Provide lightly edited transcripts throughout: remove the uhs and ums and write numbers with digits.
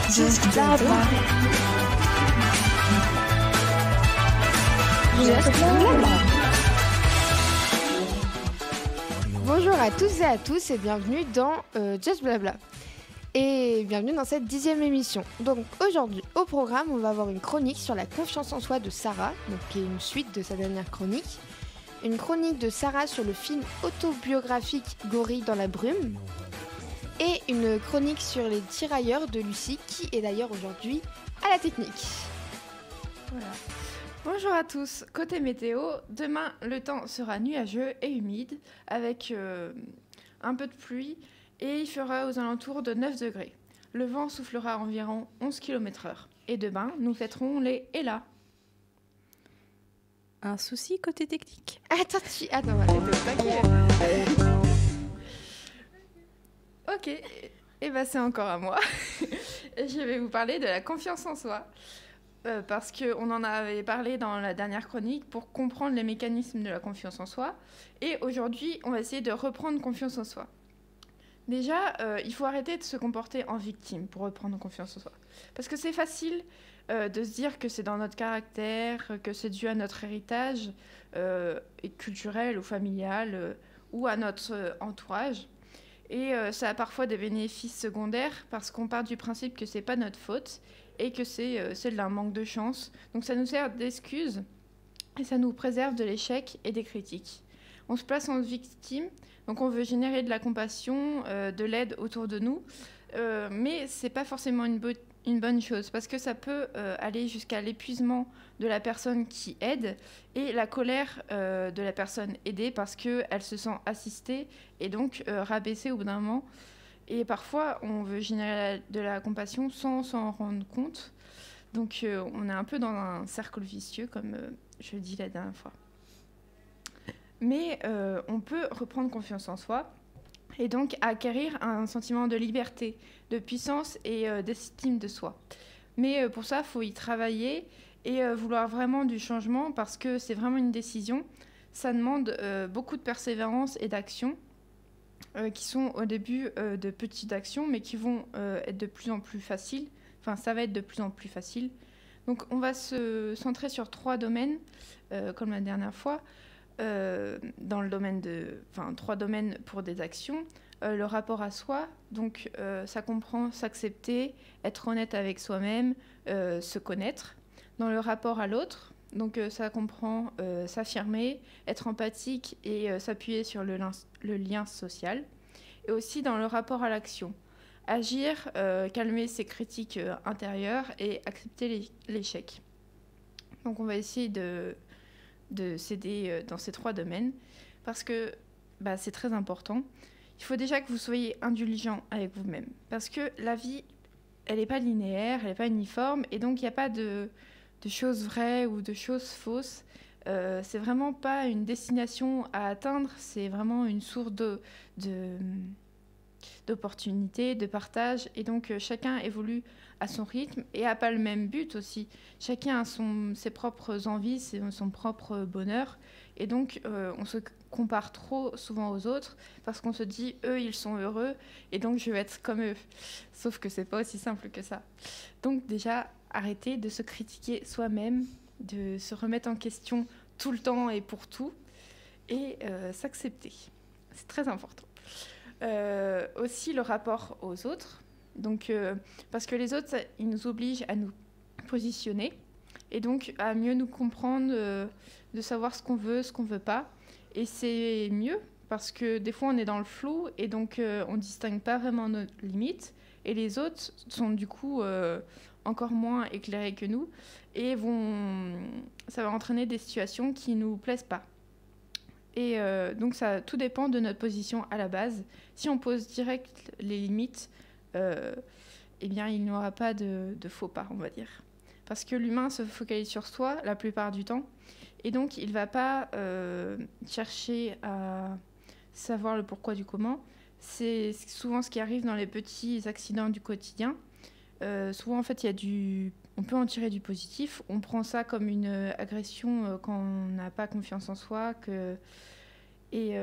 Just Blabla. Just Blabla. Bonjour à tous et à tous et bienvenue dans Just Blabla. Et bienvenue dans cette 10e émission. Donc aujourd'hui au programme, on va avoir une chronique sur la confiance en soi de Sarah, donc qui est une suite de sa dernière chronique. Une chronique de Sarah sur le film autobiographique Gorille dans la brume. Et une chronique sur les tirailleurs de Lucie, qui est d'ailleurs aujourd'hui à la technique. Voilà. Bonjour à tous. Côté météo, demain le temps sera nuageux et humide avec un peu de pluie et il fera aux alentours de 9 degrés. Le vent soufflera à environ 11 km/h. Et demain, nous fêterons les Ella. Un souci côté technique. Attends, Ok, et bah c'est encore à moi. Je vais vous parler de la confiance en soi. Parce qu'on en avait parlé dans la dernière chronique pour comprendre les mécanismes de la confiance en soi. Et aujourd'hui, on va essayer de reprendre confiance en soi. Déjà, il faut arrêter de se comporter en victime pour reprendre confiance en soi. Parce que c'est facile de se dire que c'est dans notre caractère, que c'est dû à notre héritage culturel ou familial ou à notre entourage. Et ça a parfois des bénéfices secondaires parce qu'on part du principe que c'est pas notre faute et que c'est d'un manque de chance. Donc ça nous sert d'excuse et ça nous préserve de l'échec et des critiques. On se place en victime, donc on veut générer de la compassion, de l'aide autour de nous, mais c'est pas forcément une bonne chose parce que ça peut aller jusqu'à l'épuisement de la personne qui aide et la colère de la personne aidée parce qu'elle se sent assistée et donc rabaissée au bout d'un moment. Et parfois, on veut générer de la compassion sans s'en rendre compte. Donc, on est un peu dans un cercle vicieux, comme je l'ai dit la dernière fois. Mais on peut reprendre confiance en soi et donc acquérir un sentiment de liberté, de puissance et d'estime de soi. Mais pour ça, il faut y travailler et vouloir vraiment du changement parce que c'est vraiment une décision. Ça demande beaucoup de persévérance et d'action. Qui sont au début de petites actions, mais qui vont être de plus en plus faciles. Enfin, ça va être de plus en plus facile. Donc, on va se centrer sur 3 domaines, comme la dernière fois, dans le domaine de... Enfin, 3 domaines pour des actions. Le rapport à soi, donc ça comprend s'accepter, être honnête avec soi-même, se connaître. Dans le rapport à l'autre, donc ça comprend s'affirmer, être empathique et s'appuyer sur le lien social. Et aussi dans le rapport à l'action. Agir, calmer ses critiques intérieures et accepter l'échec. Donc on va essayer de s'aider dans ces 3 domaines parce que c'est très important. Il faut déjà que vous soyez indulgent avec vous-même parce que la vie, elle n'est pas linéaire, elle n'est pas uniforme et donc il n'y a pas de choses vraies ou de choses fausses. C'est vraiment pas une destination à atteindre, c'est vraiment une source d'opportunités, de partage. Et donc, chacun évolue à son rythme et n'a pas le même but aussi. Chacun a ses propres envies, son propre bonheur. Et donc, on se compare trop souvent aux autres parce qu'on se dit, eux, ils sont heureux et donc je vais être comme eux. Sauf que c'est pas aussi simple que ça. Donc, déjà, arrêtez de se critiquer soi-même, de se remettre en question tout le temps et pour tout, et s'accepter. C'est très important. Aussi le rapport aux autres, donc, parce que les autres, ils nous obligent à nous positionner, et donc à mieux nous comprendre, de savoir ce qu'on veut pas, et c'est mieux, parce que des fois on est dans le flou, et donc on ne distingue pas vraiment nos limites, et les autres sont du coup... encore moins éclairés que nous, et ça va entraîner des situations qui ne nous plaisent pas. Et donc tout dépend de notre position à la base. Si on pose direct les limites, eh bien il n'y aura pas de faux pas, on va dire. Parce que l'humain se focalise sur soi la plupart du temps, et donc il ne va pas chercher à savoir le pourquoi du comment. C'est souvent ce qui arrive dans les petits accidents du quotidien. Souvent, en fait, on peut en tirer du positif. On prend ça comme une agression quand on n'a pas confiance en soi. Et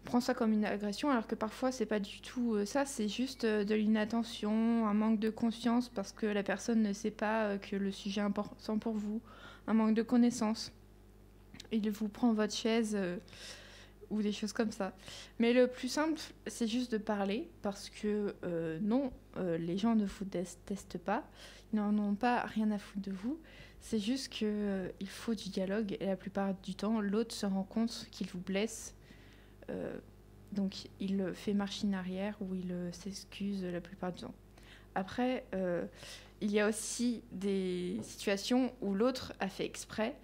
prend ça comme une agression, alors que parfois c'est pas du tout ça, c'est juste de l'inattention, un manque de confiance parce que la personne ne sait pas que le sujet est important pour vous, un manque de connaissance. Il vous prend votre chaise ou des choses comme ça. Mais le plus simple, c'est juste de parler parce que non, les gens ne vous détestent pas, ils n'en ont pas rien à foutre de vous. C'est juste qu'il faut du dialogue et la plupart du temps, l'autre se rend compte qu'il vous blesse. Donc il fait machine arrière ou il s'excuse la plupart du temps. Après, il y a aussi des situations où l'autre a fait exprès.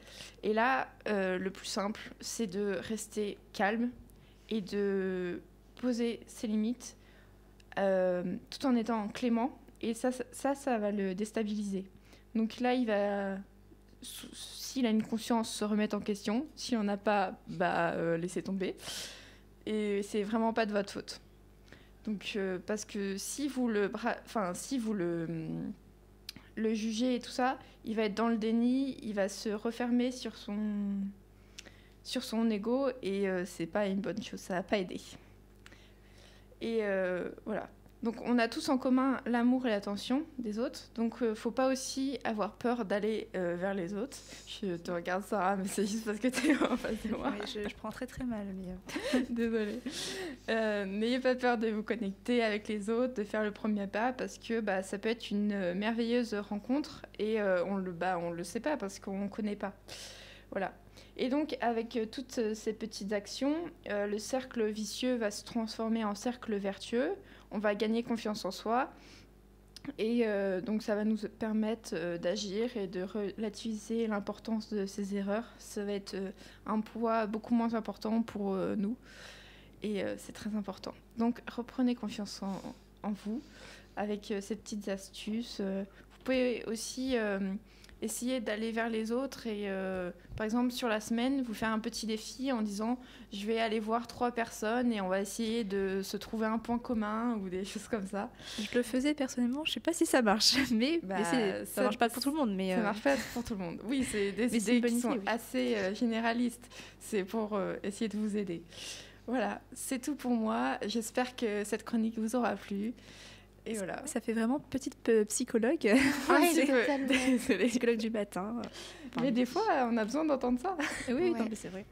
Et là, le plus simple, c'est de rester calme et de poser ses limites tout en étant clément. Et ça va le déstabiliser. Donc là, il va, s'il a une conscience, se remettre en question. S'il n'en a pas, laisser tomber. Et c'est vraiment pas de votre faute. Donc, parce que si vous le jugez et tout ça, il va être dans le déni, il va se refermer sur son ego et c'est pas une bonne chose, ça va pas aider. Et voilà. Donc on a tous en commun l'amour et l'attention des autres, donc faut pas aussi avoir peur d'aller vers les autres. Je te regarde Sarah, mais c'est juste parce que tu es en face de moi. Oui, je prends très très mal, mais... Désolée. N'ayez pas peur de vous connecter avec les autres, de faire le premier pas, parce que ça peut être une merveilleuse rencontre et on le sait pas parce qu'on ne connaît pas. Voilà. Et donc, avec toutes ces petites actions, le cercle vicieux va se transformer en cercle vertueux. On va gagner confiance en soi. Et donc, ça va nous permettre d'agir et de relativiser l'importance de ces erreurs. Ça va être un poids beaucoup moins important pour nous. Et c'est très important. Donc, reprenez confiance en vous avec ces petites astuces. Vous pouvez aussi... essayer d'aller vers les autres et par exemple sur la semaine vous faire un petit défi en disant je vais aller voir 3 personnes et on va essayer de se trouver un point commun ou des choses comme ça. Je le faisais personnellement, je sais pas si ça marche, mais ça marche pas pour tout le monde. Mais ça marche pas pour tout le monde. Oui, c'est des idées qui sont assez généralistes. C'est pour essayer de vous aider. Voilà, c'est tout pour moi. J'espère que cette chronique vous aura plu. Et voilà. Ça fait vraiment petite psychologue. Désolée. Psychologue du matin. Mais des fois, on a besoin d'entendre ça. Oui, Ouais. non, mais c'est vrai.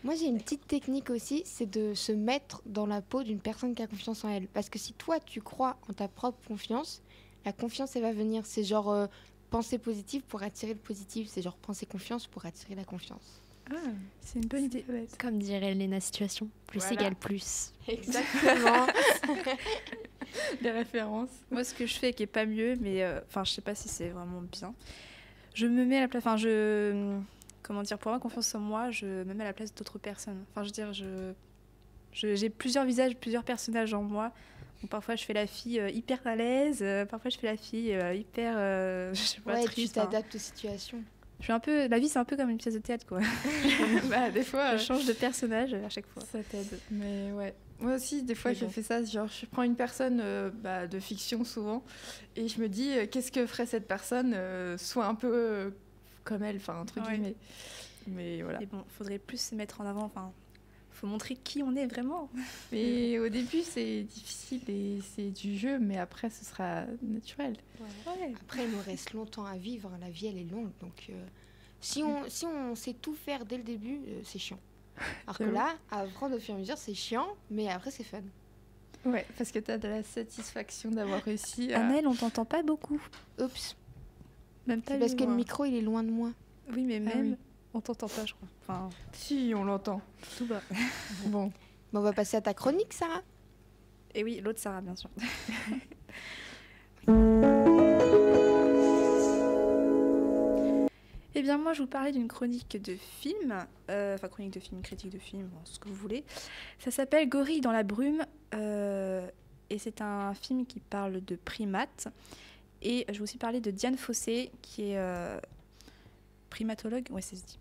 Moi, j'ai une petite technique aussi, c'est de se mettre dans la peau d'une personne qui a confiance en elle. Parce que si toi, tu crois en ta propre confiance, la confiance, elle va venir. C'est genre penser positif pour attirer le positif. C'est genre penser confiance pour attirer la confiance. Ah, C'est une bonne idée. Comme dirait Léna Situation, plus Voilà. égale plus. Exactement. des références. Moi, ce que je fais qui est pas mieux, mais je sais pas si c'est vraiment bien. Je me mets à la place. Comment dire, pour avoir confiance en moi, je me mets à la place d'autres personnes. Enfin, je veux dire, j'ai plusieurs visages, plusieurs personnages en moi. Donc, parfois, je fais la fille hyper à l'aise. Parfois, je fais la fille hyper, je sais pas, Ouais, tu triste. t'adaptes aux situations. Je suis un peu. La vie, c'est un peu comme une pièce de théâtre, quoi. Des fois, Je change de personnage à chaque fois. ça t'aide. Mais ouais. Moi aussi, des fois, Mais je bon. fais ça. Genre, je prends une personne de fiction souvent et je me dis, qu'est-ce que ferait cette personne soit un peu comme elle, enfin, entre Ouais. guillemets. Mais voilà. Mais bon, faudrait plus se mettre en avant. Enfin, faut montrer qui on est vraiment. Mais au début, c'est difficile et c'est du jeu, mais après, ce sera naturel. Ouais. Après, il nous reste longtemps à vivre. La vie, elle est longue. Donc, si on sait tout faire dès le début, c'est chiant. Alors que C'est là, à apprendre au fur et à mesure, c'est chiant, mais après, c'est fun. Ouais, parce que tu as de la satisfaction d'avoir réussi à... Annelle, on t'entend pas beaucoup. Oups. Même pas C'est parce lui, que le moi. micro, il est loin de moi. Oui, mais Ah même, oui. on t'entend pas, je crois. Enfin, Si, on l'entend. tout bas. Bon. Bon, on va passer à ta chronique, Sarah. Et oui, l'autre Sarah, bien sûr. Eh bien, moi, je vous parlais d'une chronique de film, chronique de film, critique de film, bon, ce que vous voulez. Ça s'appelle Gorille dans la brume, et c'est un film qui parle de primates. Et je vais aussi parler de Diane Fossé, qui est primatologue, ouais, ça se dit.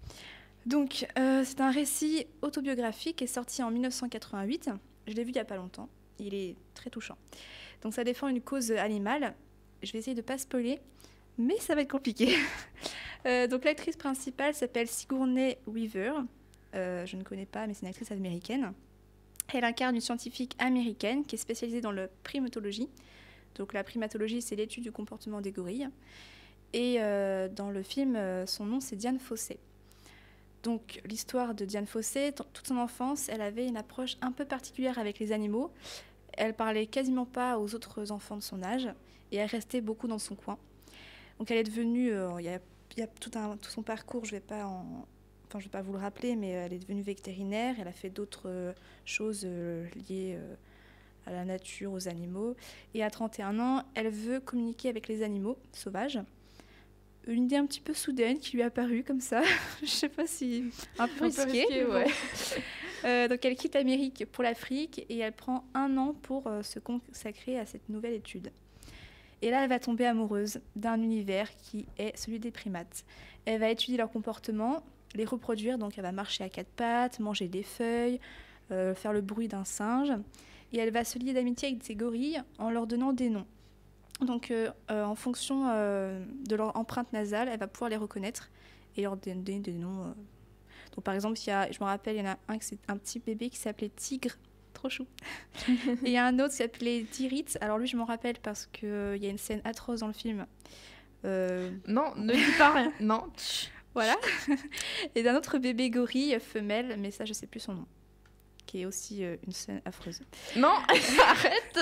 Donc, c'est un récit autobiographique qui est sorti en 1988. Je l'ai vu il n'y a pas longtemps. Il est très touchant. Donc, ça défend une cause animale. Je vais essayer de ne pas spoiler, mais ça va être compliqué. Donc, l'actrice principale s'appelle Sigourney Weaver. Je ne connais pas, mais c'est une actrice américaine. Elle incarne une scientifique américaine qui est spécialisée dans la primatologie. Donc la primatologie, c'est l'étude du comportement des gorilles. Et dans le film, son nom, c'est Dian Fossey. Donc l'histoire de Dian Fossey, toute son enfance, elle avait une approche un peu particulière avec les animaux. Elle parlait quasiment pas aux autres enfants de son âge et elle restait beaucoup dans son coin. Donc elle est devenue, il y a tout son parcours, je vais pas vous le rappeler, mais elle est devenue vétérinaire. Elle a fait d'autres choses liées à la nature, aux animaux. Et à 31 ans, elle veut communiquer avec les animaux sauvages. Une idée un petit peu soudaine qui lui est apparue comme ça. Je sais pas si... Un peu risqué, ouais. Donc elle quitte l'Amérique pour l'Afrique et elle prend 1 an pour se consacrer à cette nouvelle étude. Et là, elle va tomber amoureuse d'un univers qui est celui des primates. Elle va étudier leur comportement, les reproduire, donc elle va marcher à 4 pattes, manger des feuilles, faire le bruit d'un singe. Et elle va se lier d'amitié avec ces gorilles en leur donnant des noms. Donc, en fonction de leur empreinte nasale, elle va pouvoir les reconnaître et leur donner des noms. Donc, par exemple, je me rappelle, il y en a un petit bébé qui s'appelait Tigre, trop chou. Et il y a un autre qui s'appelait Dirit. Alors lui, je m'en rappelle parce qu'il y a une scène atroce dans le film. Non, ne dis pas rien. Non. Voilà. Et d'un autre bébé gorille femelle, mais ça, je sais plus son nom, qui est aussi une scène affreuse. Non, arrête.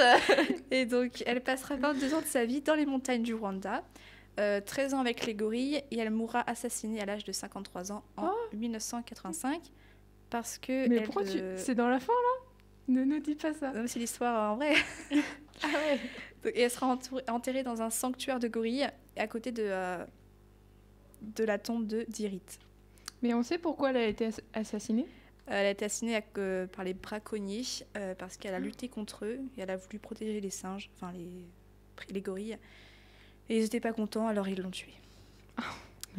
Et donc, elle passera 22 ans de sa vie dans les montagnes du Rwanda, 13 ans avec les gorilles, et elle mourra assassinée à l'âge de 53 ans en 1985, parce que... Mais pourquoi c'est dans la fin, là? Ne nous dis pas ça. Non, c'est l'histoire en vrai. Ah ouais. Et elle sera enterrée dans un sanctuaire de gorilles, à côté de la tombe de Dirit. Mais on sait pourquoi elle a été assassinée? Elle a été assassinée par les braconniers parce qu'elle a lutté contre eux et elle a voulu protéger les singes, enfin les gorilles. Et ils n'étaient pas contents, alors ils l'ont tuée.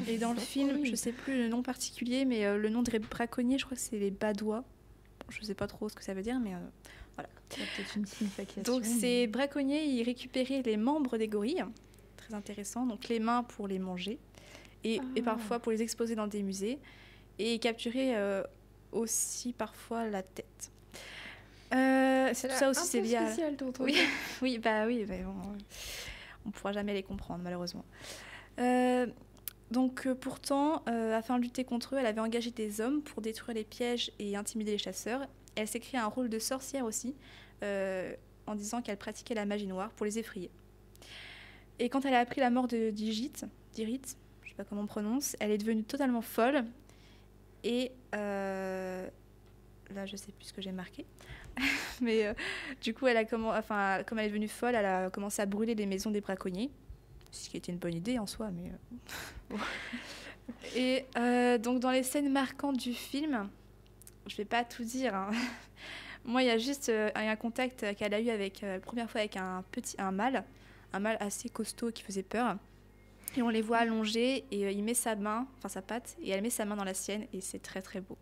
Et dans le film, je ne sais plus le nom particulier, mais le nom des braconniers, je crois que c'est les Badois. Je ne sais pas trop ce que ça veut dire, mais voilà. Il y a peut-être une signification. Donc ces braconniers, ils récupéraient les membres des gorilles, très intéressant, donc les mains pour les manger et parfois pour les exposer dans des musées et capturer aussi parfois la tête. C'est tout ça aussi, c'est lié à... spécial, ton truc. Oui, mais bon, on ne pourra jamais les comprendre malheureusement. Donc pourtant, afin de lutter contre eux, elle avait engagé des hommes pour détruire les pièges et intimider les chasseurs. Elle s'est créée un rôle de sorcière aussi, en disant qu'elle pratiquait la magie noire pour les effrayer. Et quand elle a appris la mort de Dirit, je ne sais pas comment on prononce, elle est devenue totalement folle. Et là, je ne sais plus ce que j'ai marqué. Mais du coup, comme elle est devenue folle, elle a commencé à brûler les maisons des braconniers. Ce qui était une bonne idée en soi, mais... Et donc, dans les scènes marquantes du film, je ne vais pas tout dire. Hein. Moi, il y a juste un contact qu'elle a eu la première fois avec un mâle assez costaud qui faisait peur. Et on les voit allongés et il met sa patte, et elle met sa main dans la sienne et c'est très très beau.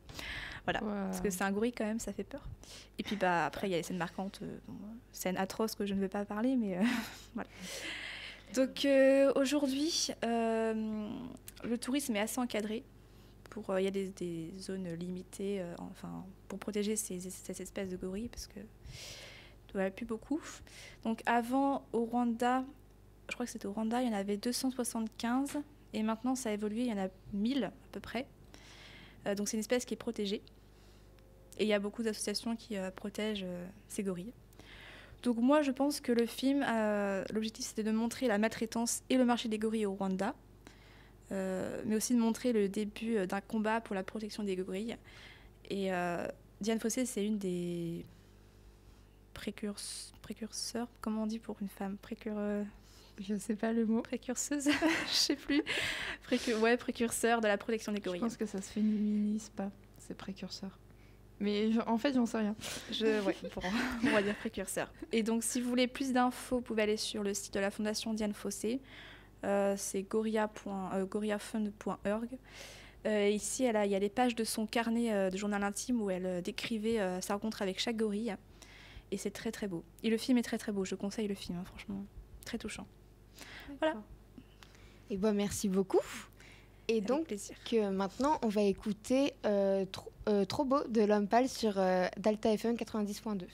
Voilà, wow. Parce que c'est un gorille quand même, ça fait peur. Et puis après, il y a les scènes marquantes, scènes atroces que je ne vais pas parler, mais voilà. Donc aujourd'hui, le tourisme est assez encadré. Il y a des zones limitées pour protéger cette espèce de gorille, parce que voilà, plus beaucoup. Donc avant, au Rwanda, je crois que c'était au Rwanda, il y en avait 275, et maintenant ça a évolué, il y en a 1000 à peu près. Donc c'est une espèce qui est protégée, et il y a beaucoup d'associations qui protègent ces gorilles. Donc moi je pense que le film, l'objectif c'était de montrer la maltraitance et le marché des gorilles au Rwanda, mais aussi de montrer le début d'un combat pour la protection des gorilles. Et Dian Fossey, c'est une des précurseurs, comment on dit pour une femme, je sais pas le mot. Précurseuse, je sais plus. Précurseur de la protection des gorilles. Je pense que ça se féminise pas, c'est précurseur. Mais en fait, j'en sais rien. On va dire précurseur. Et donc, si vous voulez plus d'infos, vous pouvez aller sur le site de la Fondation Dian Fossey. C'est gorillafund.org. Ici, il y a les pages de son carnet de journal intime où elle décrivait sa rencontre avec chaque gorille. Et c'est très, très beau. Et le film est très, très beau. Je conseille le film, franchement. Très touchant. Voilà. Et merci beaucoup. Et Avec donc, plaisir. maintenant, on va écouter Trop beau de L'Homme Pâle sur Delta FM 90.2.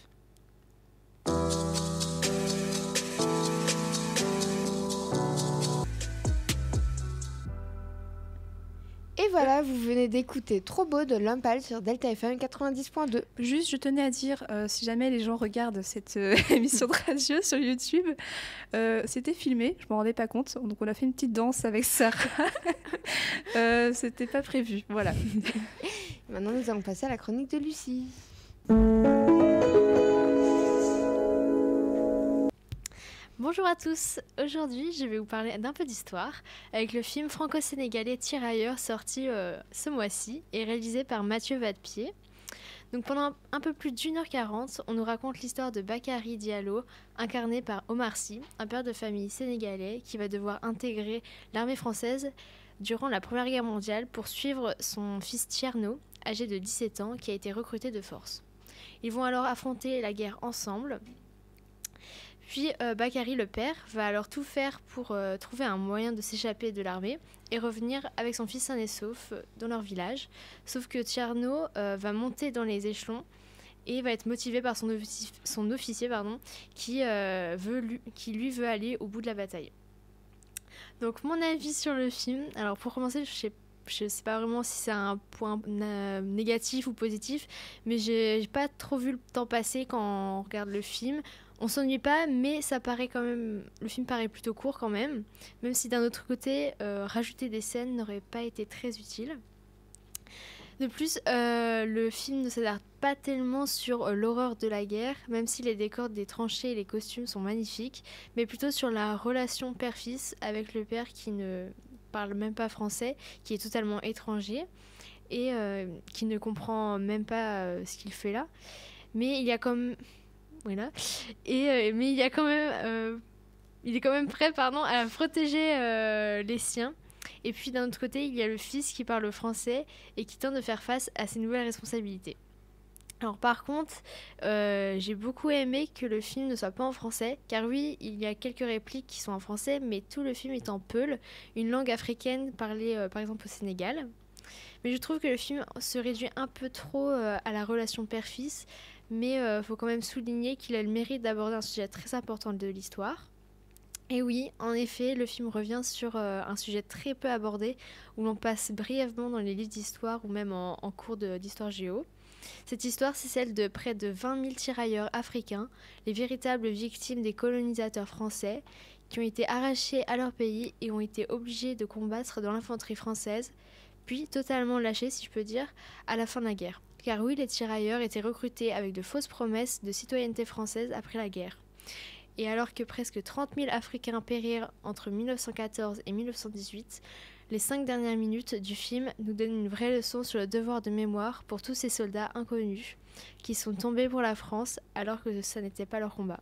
Et voilà, vous venez d'écouter Trop beau de L'Homme Pâle sur Delta FM 90.2. Juste, je tenais à dire, si jamais les gens regardent cette émission de radio sur YouTube, c'était filmé, je m'en rendais pas compte, donc on a fait une petite danse avec Sarah. C'était pas prévu, voilà. Maintenant, nous allons passer à la chronique de Lucie. Bonjour à tous, aujourd'hui je vais vous parler d'un peu d'histoire avec le film franco-sénégalais Tirailleurs sorti ce mois-ci et réalisé par Mathieu Vadepied. Donc pendant un peu plus d'1h40, on nous raconte l'histoire de Bakary Diallo, incarné par Omar Sy, un père de famille sénégalais qui va devoir intégrer l'armée française durant la Première Guerre mondiale pour suivre son fils Tierno, âgé de 17 ans, qui a été recruté de force. Ils vont alors affronter la guerre ensemble. Puis Bakary, le père, va alors tout faire pour trouver un moyen de s'échapper de l'armée et revenir avec son fils sain et sauf dans leur village. Sauf que Tierno va monter dans les échelons et va être motivé par son officier qui lui veut aller au bout de la bataille. Donc mon avis sur le film, alors pour commencer, je sais pas vraiment si c'est un point négatif ou positif, mais j'ai pas trop vu le temps passer quand on regarde le film. On s'ennuie pas, mais ça paraît quand même, le film paraît plutôt court quand même si d'un autre côté, rajouter des scènes n'aurait pas été très utile. De plus, le film ne s'attarde pas tellement sur l'horreur de la guerre, même si les décors des tranchées et les costumes sont magnifiques, mais plutôt sur la relation père-fils avec le père qui ne parle même pas français, qui est totalement étranger et qui ne comprend même pas ce qu'il fait là. Mais il y a comme... Voilà. Mais il est quand même prêt à protéger les siens. Et puis d'un autre côté, il y a le fils qui parle français et qui tente de faire face à ses nouvelles responsabilités. Alors par contre, j'ai beaucoup aimé que le film ne soit pas en français, car oui, il y a quelques répliques qui sont en français, mais tout le film est en peul, une langue africaine parlée par exemple au Sénégal. Mais je trouve que le film se réduit un peu trop à la relation père-fils, mais faut quand même souligner qu'il a le mérite d'aborder un sujet très important de l'histoire. Et oui, en effet, le film revient sur un sujet très peu abordé, où l'on passe brièvement dans les livres d'histoire ou même en cours d'histoire géo. Cette histoire, c'est celle de près de 20 000 tirailleurs africains, les véritables victimes des colonisateurs français, qui ont été arrachés à leur pays et ont été obligés de combattre dans l'infanterie française, puis totalement lâchés, si je peux dire, à la fin de la guerre. Car oui, les tirailleurs étaient recrutés avec de fausses promesses de citoyenneté française après la guerre. Et alors que presque 30 000 Africains périrent entre 1914 et 1918, les 5 dernières minutes du film nous donnent une vraie leçon sur le devoir de mémoire pour tous ces soldats inconnus qui sont tombés pour la France alors que ça n'était pas leur combat.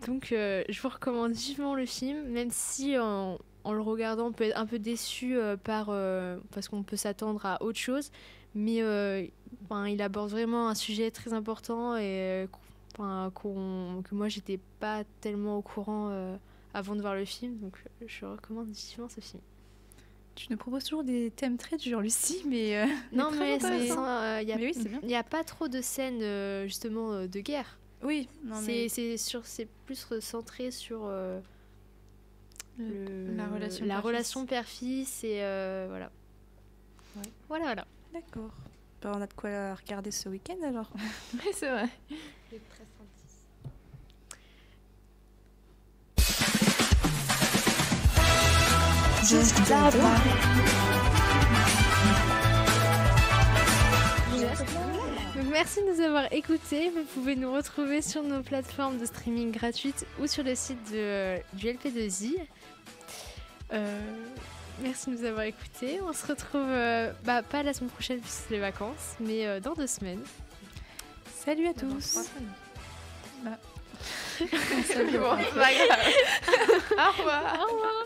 Donc je vous recommande vivement le film, même si en le regardant on peut être un peu déçu parce qu'on peut s'attendre à autre chose. Mais il aborde vraiment un sujet très important et que moi j'étais pas tellement au courant avant de voir le film, donc je recommande vivement ce film. Tu nous proposes toujours des thèmes très durs, Lucie, mais non, mais il n'y a pas trop de scènes justement de guerre. Oui, non, mais... c'est plus centré sur la relation père-fils et voilà. Ouais. Voilà. D'accord. On a de quoi regarder ce week-end alors. Oui, c'est vrai. Just Blabla. Donc merci de nous avoir écoutés. Vous pouvez nous retrouver sur nos plateformes de streaming gratuites ou sur le site du LP2I. Merci de nous avoir écoutés. On se retrouve pas la semaine prochaine puisque c'est les vacances, mais dans 2 semaines. Salut à tous. Salut. Bon, c'est pas grave. Au revoir. Au revoir.